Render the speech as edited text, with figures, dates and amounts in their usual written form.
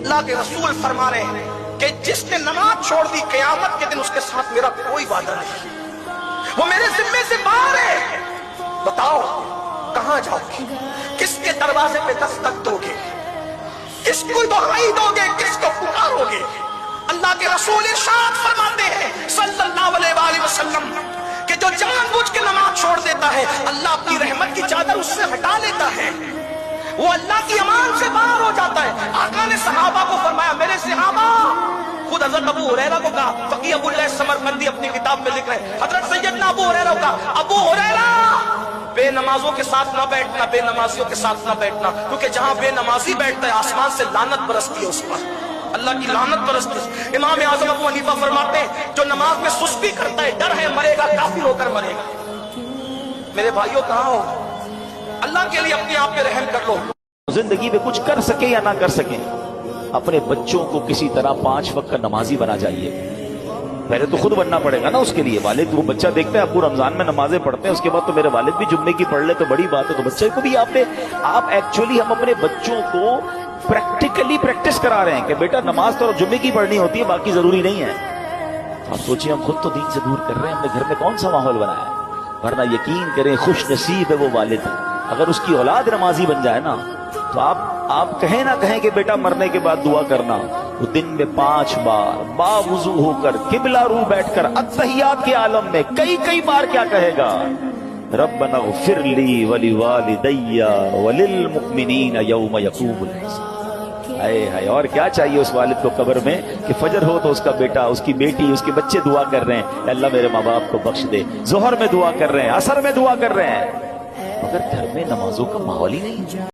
اللہ کے رسول فرما رہے ہیں کہ جس نے نماز چھوڑ دی قیامت کے دن اس کے ساتھ میرا کوئی وعدہ نہیں، وہ میرے ذمے سے باہر ہے۔ بتاؤ کہاں جاؤ گے؟ کس کے دروازے پہ دستک دو گے؟ کس کو دعائی دو گے؟ کس کو پکارو گے؟ اللہ کے رسول ارشاد فرماتے ہیں صلی اللہ علیہ وآلہ وسلم کہ جو جان بوجھ کے نماز چھوڑ دیتا ہے اللہ اپنی رحمت کی چادر اس سے ہٹا لیتا ہے، وہ اللہ کی امان سے باہر ہو جاتا ہے۔ آقا نے صحابہ کو فرمایا میرے صحابہ، خود حضرت ابو ہریرہ کو کہا، فقیہ ابو اللہ سمرقندی اپنی کتاب میں لکھ رہے ہیں، حضرت سیدنا ابو ہریرہ کو کہا ابو ہریرہ بے نمازوں کے ساتھ نہ بیٹھنا، بے نمازیوں کے ساتھ نہ بیٹھنا، کیونکہ جہاں بے نمازی بیٹھتا ہے آسمان سے لعنت برستی ہے اس پر، اللہ کی لعنت برستی ہے۔ امام اعظم ابو حنیفہ فرماتے ہیں جو نماز میں سستی کرتا ہے ڈر ہے مرے گا کافر ہو کر مرے گا۔ میرے بھائیوں کہاں ہو؟ اللہ کے لیے اپنے آپ پہ رحم کر لو۔ زندگی میں کچھ کر سکے یا نہ کر سکیں، اپنے بچوں کو کسی طرح 5 وقت کا نمازی بنا چاہیے۔ پہلے تو خود بننا پڑے گا نا اس کے لیے۔ والد وہ بچہ دیکھتا ہے ابو رمضان میں نمازیں پڑھتے ہیں، اس کے بعد تو میرے والد بھی جمعے کی پڑھ لے تو بڑی بات ہے، تو بچے کو بھی آپ ایکچولی ہم اپنے بچوں کو پریکٹیکلی پریکٹس کرا رہے ہیں کہ بیٹا نماز تو جمعے کی پڑھنی ہوتی ہے، باقی ضروری نہیں ہے۔ آپ سوچیں ہم خود تو دین سے دور کر رہے ہیں، ہم نے گھر میں کون سا ماحول بنایا ہے؟ ورنہ یقین کریں خوش نصیب ہے وہ والد اگر اس کی اولاد نمازی بن جائے نا، تو آپ کہیں نہ کہیں کہ بیٹا مرنے کے بعد دعا کرنا، وہ دن میں 5 بار باوضو ہو کر قبلہ رو بیٹھ کر اتحیات کے عالم میں کئی بار کیا کہے گا؟ ربنا اغفر لی ولوالدی وللمؤمنین یوم یقوم الحساب۔ ہائے اور کیا چاہیے اس والد کو قبر میں کہ فجر ہو تو اس کا بیٹا، اس کی بیٹی، اس کے بچے دعا کر رہے ہیں اللہ میرے ماں باپ کو بخش دے، ظہر میں دعا کر رہے ہیں، عصر میں دعا کر رہے ہیں، مگر گھر میں نمازوں کا ماحول ہی نہیں ہے۔